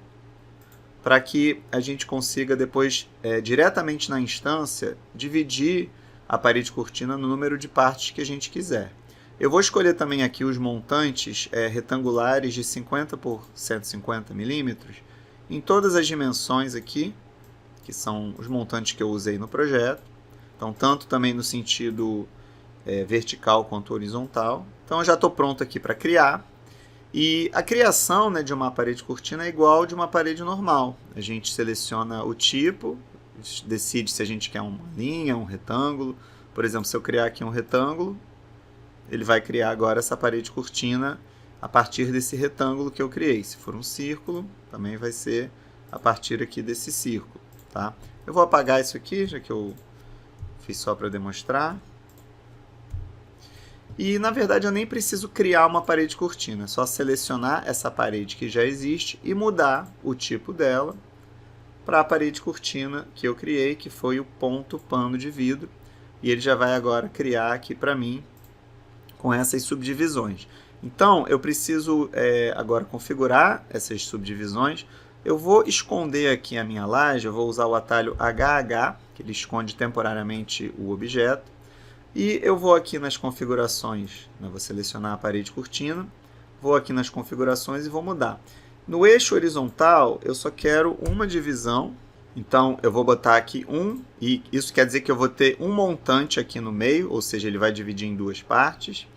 para que a gente consiga depois, diretamente na instância, dividir a parede cortina no número de partes que a gente quiser. Eu vou escolher também aqui os montantes retangulares de 50 por 150 milímetros em todas as dimensões aqui, que são os montantes que eu usei no projeto. Então, tanto também no sentido vertical quanto horizontal. Então, eu já estou pronto aqui para criar. E a criação, né, de uma parede cortina é igual de uma parede normal. A gente seleciona o tipo, decide se a gente quer uma linha, um retângulo. Por exemplo, se eu criar aqui um retângulo, ele vai criar agora essa parede cortina a partir desse retângulo que eu criei. Se for um círculo, também vai ser a partir aqui desse círculo. Tá? Eu vou apagar isso aqui, já que eu fiz só para demonstrar. E, na verdade, eu nem preciso criar uma parede cortina. É só selecionar essa parede que já existe e mudar o tipo dela para a parede cortina que eu criei, que foi o ponto pano de vidro. E ele já vai agora criar aqui para mim com essas subdivisões. Então, eu preciso agora configurar essas subdivisões. Eu vou esconder aqui a minha laje, eu vou usar o atalho HH, que ele esconde temporariamente o objeto. E eu vou aqui nas configurações, né, vou selecionar a parede cortina, vou aqui nas configurações e vou mudar. No eixo horizontal, eu só quero uma divisão, então eu vou botar aqui 1, e isso quer dizer que eu vou ter um montante aqui no meio, ou seja, ele vai dividir em duas partes.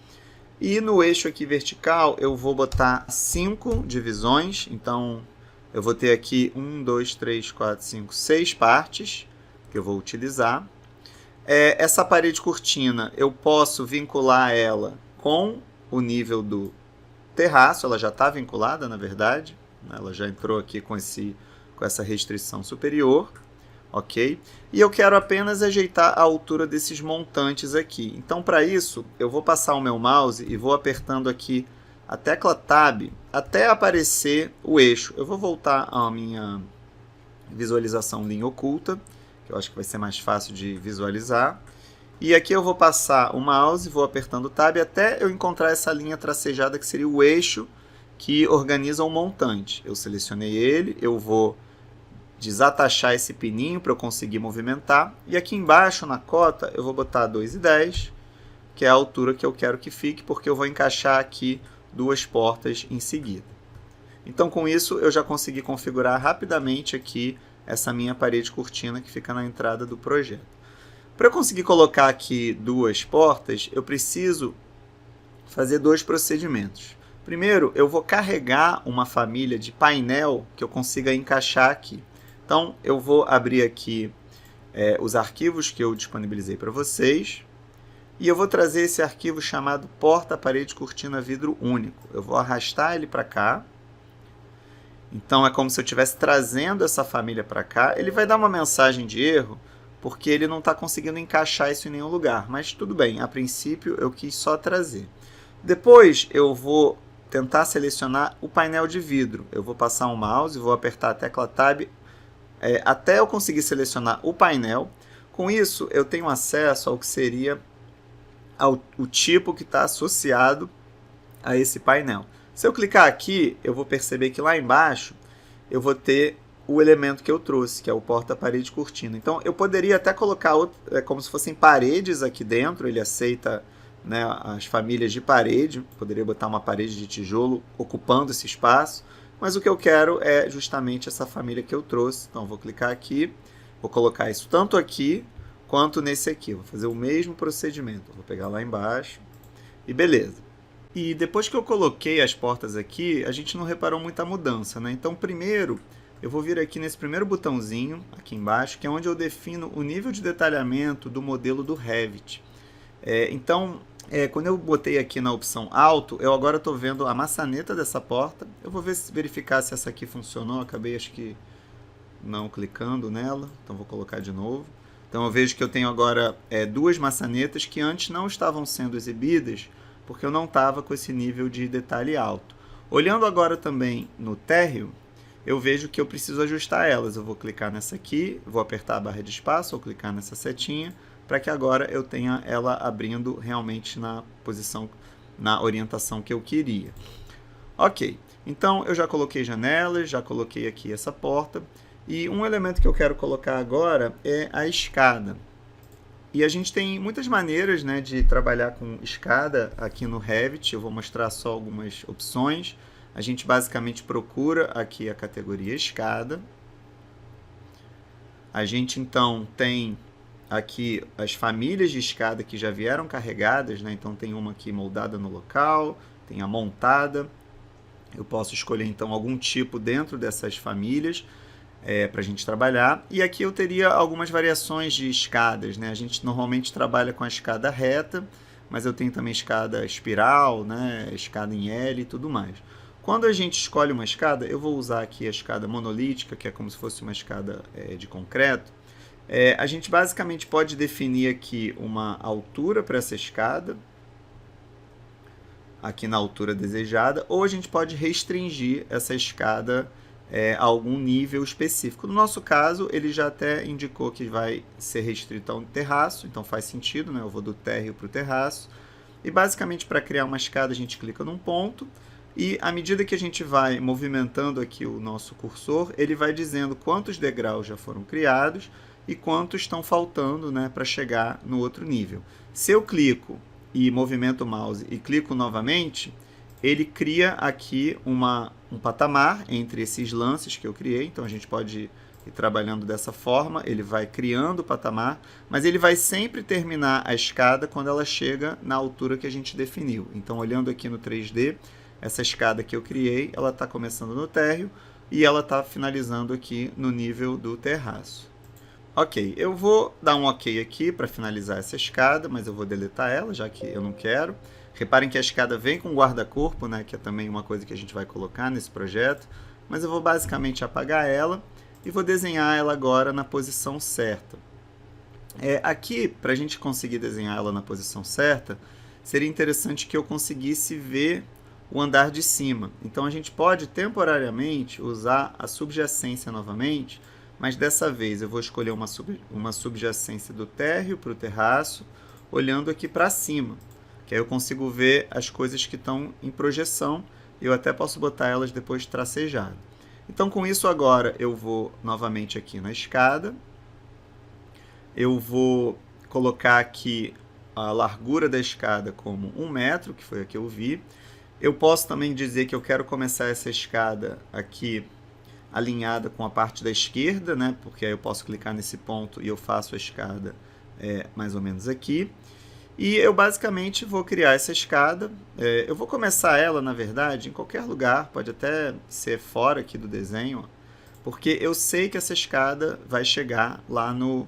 E no eixo aqui vertical, eu vou botar 5 divisões, então eu vou ter aqui 1, 2, 3, 4, 5, 6 partes que eu vou utilizar. Essa parede cortina, eu posso vincular ela com o nível do terraço, ela já está vinculada, na verdade, ela já entrou aqui com essa restrição superior, ok? E eu quero apenas ajeitar a altura desses montantes aqui. Então, para isso, eu vou passar o meu mouse e vou apertando aqui a tecla Tab até aparecer o eixo. Eu vou voltar à minha visualização linha oculta, que eu acho que vai ser mais fácil de visualizar. E aqui eu vou passar o mouse, vou apertando o Tab até eu encontrar essa linha tracejada que seria o eixo que organiza o montante. Eu selecionei ele, eu vou desatachar esse pininho para eu conseguir movimentar. E aqui embaixo na cota eu vou botar 2,10, que é a altura que eu quero que fique, porque eu vou encaixar aqui duas portas em seguida. Então, com isso, eu já consegui configurar rapidamente aqui essa minha parede cortina que fica na entrada do projeto. Para eu conseguir colocar aqui duas portas, eu preciso fazer dois procedimentos. Primeiro, eu vou carregar uma família de painel que eu consiga encaixar aqui. Então, eu vou abrir aqui os arquivos que eu disponibilizei para vocês. E eu vou trazer esse arquivo chamado porta parede cortina vidro único. Eu vou arrastar ele para cá. Então, é como se eu estivesse trazendo essa família para cá. Ele vai dar uma mensagem de erro, porque ele não está conseguindo encaixar isso em nenhum lugar. Mas tudo bem, a princípio eu quis só trazer. Depois, eu vou tentar selecionar o painel de vidro. Eu vou passar o mouse, vou apertar a tecla Tab até eu conseguir selecionar o painel. Com isso, eu tenho acesso ao que seria o tipo que está associado a esse painel. Se eu clicar aqui, eu vou perceber que lá embaixo eu vou ter o elemento que eu trouxe, que é o porta-parede cortina. Então, eu poderia até colocar como se fossem paredes aqui dentro, ele aceita, né, as famílias de parede, poderia botar uma parede de tijolo ocupando esse espaço, mas o que eu quero é justamente essa família que eu trouxe. Então, eu vou clicar aqui, vou colocar isso tanto aqui quanto nesse aqui. Vou fazer o mesmo procedimento. Vou pegar lá embaixo e beleza. E depois que eu coloquei as portas aqui, a gente não reparou muita mudança, né? Então, primeiro, eu vou vir aqui nesse primeiro botãozinho, aqui embaixo, que é onde eu defino o nível de detalhamento do modelo do Revit. Então, quando eu botei aqui na opção Alto, eu agora estou vendo a maçaneta dessa porta. Eu vou verificar se essa aqui funcionou. Acabei, acho que, não clicando nela. Então, vou colocar de novo. Então, eu vejo que eu tenho agora duas maçanetas que antes não estavam sendo exibidas, porque eu não estava com esse nível de detalhe alto. Olhando agora também no térreo, eu vejo que eu preciso ajustar elas. Eu vou clicar nessa aqui, vou apertar a barra de espaço, ou clicar nessa setinha, para que agora eu tenha ela abrindo realmente na posição, na orientação que eu queria. Ok, então eu já coloquei janelas, já coloquei aqui essa porta, e um elemento que eu quero colocar agora é a escada. E a gente tem muitas maneiras, né, de trabalhar com escada aqui no Revit. Eu vou mostrar só algumas opções. A gente basicamente procura aqui a categoria escada. A gente então tem aqui as famílias de escada que já vieram carregadas, né? Então tem uma aqui moldada no local, tem a montada. Eu posso escolher então algum tipo dentro dessas famílias para a gente trabalhar. E aqui eu teria algumas variações de escadas, né? A gente normalmente trabalha com a escada reta, mas eu tenho também escada espiral, né? Escada em L e tudo mais. Quando a gente escolhe uma escada, eu vou usar aqui a escada monolítica, que é como se fosse uma escada de concreto. A gente basicamente pode definir aqui uma altura para essa escada, aqui na altura desejada, ou a gente pode restringir essa escada a algum nível específico. No nosso caso, ele já até indicou que vai ser restrito a um terraço, então faz sentido, né? Eu vou do térreo para o terraço. E basicamente, para criar uma escada, a gente clica num ponto, e à medida que a gente vai movimentando aqui o nosso cursor, ele vai dizendo quantos degraus já foram criados e quantos estão faltando, né, para chegar no outro nível. Se eu clico e movimento o mouse e clico novamente, ele cria aqui um patamar entre esses lances que eu criei. Então a gente pode ir trabalhando dessa forma, ele vai criando o patamar, mas ele vai sempre terminar a escada quando ela chega na altura que a gente definiu. Então, olhando aqui no 3D, essa escada que eu criei, ela está começando no térreo e ela está finalizando aqui no nível do terraço. Ok, eu vou dar um ok aqui para finalizar essa escada, mas eu vou deletar ela, já que eu não quero. Reparem que a escada vem com guarda-corpo, né, que é também uma coisa que a gente vai colocar nesse projeto, mas eu vou basicamente apagar ela e vou desenhar ela agora na posição certa. Aqui, para a gente conseguir desenhar ela na posição certa, seria interessante que eu conseguisse ver o andar de cima. Então a gente pode temporariamente usar a subjacência novamente, mas dessa vez eu vou escolher uma subjacência do térreo para o terraço, olhando aqui para cima, que aí eu consigo ver as coisas que estão em projeção, e eu até posso botar elas depois tracejadas. Então, com isso agora, eu vou novamente aqui na escada, eu vou colocar aqui a largura da escada como 1 metro, que foi a que eu vi. Eu posso também dizer que eu quero começar essa escada aqui alinhada com a parte da esquerda, né? Porque aí eu posso clicar nesse ponto e eu faço a escada mais ou menos aqui. E eu basicamente vou criar essa escada. Eu vou começar ela, na verdade, em qualquer lugar, pode até ser fora aqui do desenho, porque eu sei que essa escada vai chegar lá no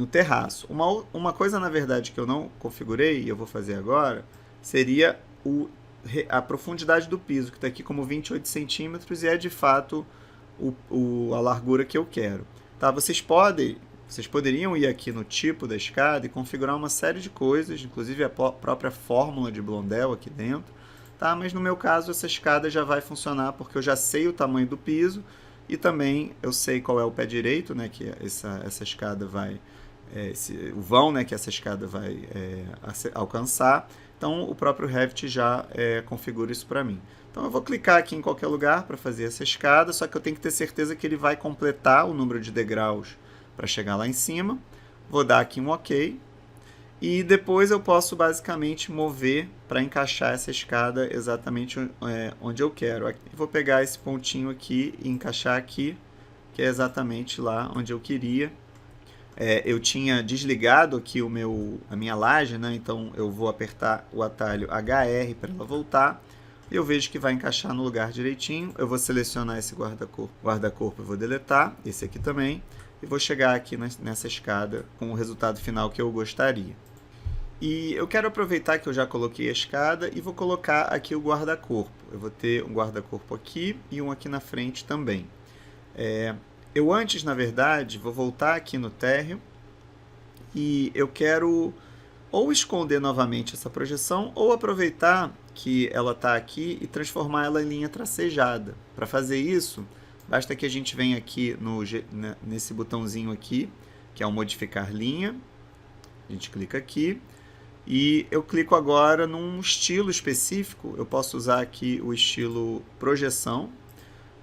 terraço. Uma coisa, na verdade, que eu não configurei, e eu vou fazer agora, seria a profundidade do piso, que está aqui como 28 centímetros e é de fato a largura que eu quero. Tá? Vocês poderiam ir aqui no tipo da escada e configurar uma série de coisas, inclusive a própria fórmula de Blondel aqui dentro, tá? Mas no meu caso essa escada já vai funcionar porque eu já sei o tamanho do piso e também eu sei qual é o pé direito, né, que essa escada vai o vão, né, que essa escada vai alcançar. Então o próprio Revit já configura isso para mim. Então eu vou clicar aqui em qualquer lugar para fazer essa escada, só que eu tenho que ter certeza que ele vai completar o número de degraus para chegar lá em cima. Vou dar aqui um OK. E depois eu posso basicamente mover para encaixar essa escada exatamente onde eu quero. Aqui, vou pegar esse pontinho aqui e encaixar aqui, que é exatamente lá onde eu queria. Eu tinha desligado aqui a minha laje, né? Então eu vou apertar o atalho HR para ela voltar. E eu vejo que vai encaixar no lugar direitinho. Eu vou selecionar esse guarda-corpo e vou deletar, esse aqui também. E vou chegar aqui nessa escada com o resultado final que eu gostaria. E eu quero aproveitar que eu já coloquei a escada e vou colocar aqui o guarda-corpo. Eu vou ter um guarda-corpo aqui e um aqui na frente também. Eu antes, na verdade, vou voltar aqui no térreo e eu quero ou esconder novamente essa projeção ou aproveitar que ela está aqui e transformar ela em linha tracejada. Para fazer isso, basta que a gente venha aqui nesse botãozinho aqui, que é o modificar linha. A gente clica aqui e eu clico agora num estilo específico. Eu posso usar aqui o estilo projeção.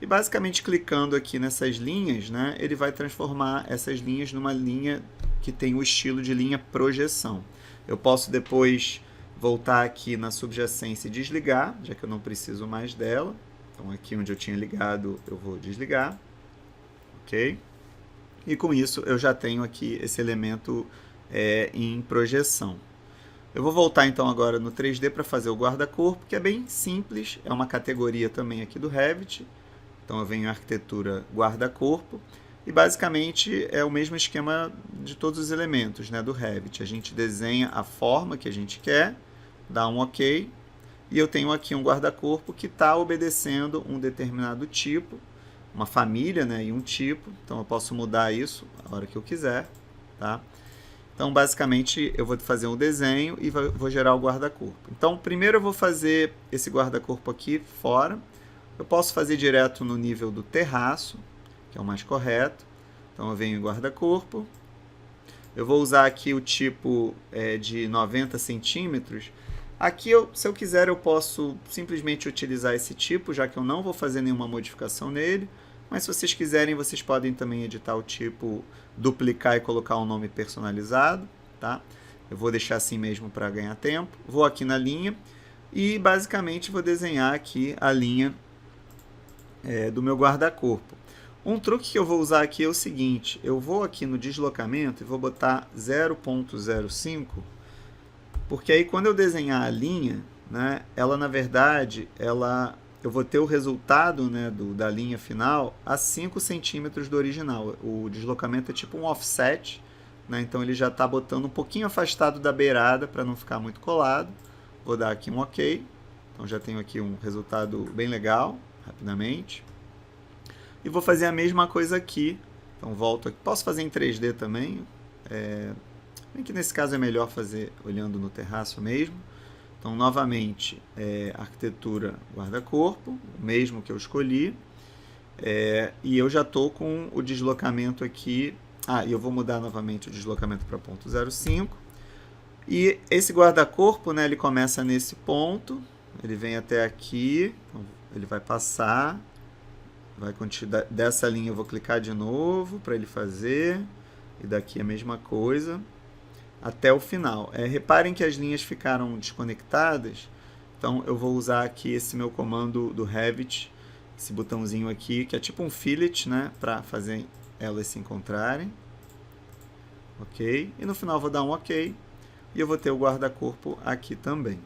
E basicamente clicando aqui nessas linhas, né, ele vai transformar essas linhas numa linha que tem o estilo de linha projeção. Eu posso depois voltar aqui na subjacência e desligar, já que eu não preciso mais dela. Então aqui onde eu tinha ligado eu vou desligar. Ok? E com isso eu já tenho aqui esse elemento em projeção. Eu vou voltar então agora no 3D para fazer o guarda-corpo, que é bem simples, é uma categoria também aqui do Revit. Então eu venho em arquitetura guarda-corpo e basicamente é o mesmo esquema de todos os elementos, né, do Revit. A gente desenha a forma que a gente quer, dá um OK e eu tenho aqui um guarda-corpo que está obedecendo um determinado tipo, uma família, né, e um tipo. Então eu posso mudar isso a hora que eu quiser. Tá? Então basicamente eu vou fazer um desenho e vou gerar o guarda-corpo. Então primeiro eu vou fazer esse guarda-corpo aqui fora. Eu posso fazer direto no nível do terraço, que é o mais correto. Então eu venho em guarda-corpo. Eu vou usar aqui o tipo de 90 centímetros. Aqui, se eu quiser, eu posso simplesmente utilizar esse tipo, já que eu não vou fazer nenhuma modificação nele. Mas se vocês quiserem, vocês podem também editar o tipo, duplicar e colocar um nome personalizado. Tá? Eu vou deixar assim mesmo para ganhar tempo. Vou aqui na linha e basicamente vou desenhar aqui a linha do meu guarda-corpo. Um truque que eu vou usar aqui é o seguinte, eu vou aqui no deslocamento e vou botar 0.05, porque aí quando eu desenhar a linha, né, ela na verdade, eu vou ter o resultado, né, da linha final a 5 centímetros do original. O deslocamento é tipo um offset, né, então ele já está botando um pouquinho afastado da beirada para não ficar muito colado. Vou dar aqui um OK, então já tenho aqui um resultado bem legal. Rapidamente. E vou fazer a mesma coisa aqui. Então volto aqui. Posso fazer em 3D também. Bem que nesse caso é melhor fazer olhando no terraço mesmo. Então novamente, arquitetura guarda-corpo, o mesmo que eu escolhi. E eu já estou com o deslocamento aqui. E eu vou mudar novamente o deslocamento para 0.05. E esse guarda-corpo, né, ele começa nesse ponto. Ele vem até aqui. Então, ele vai passar, vai continuar, dessa linha eu vou clicar de novo para ele fazer, e daqui a mesma coisa, até o final. Reparem que as linhas ficaram desconectadas, então eu vou usar aqui esse meu comando do Revit, esse botãozinho aqui, que é tipo um fillet, né, para fazer elas se encontrarem. Ok? E no final vou dar um OK, e eu vou ter o guarda-corpo aqui também.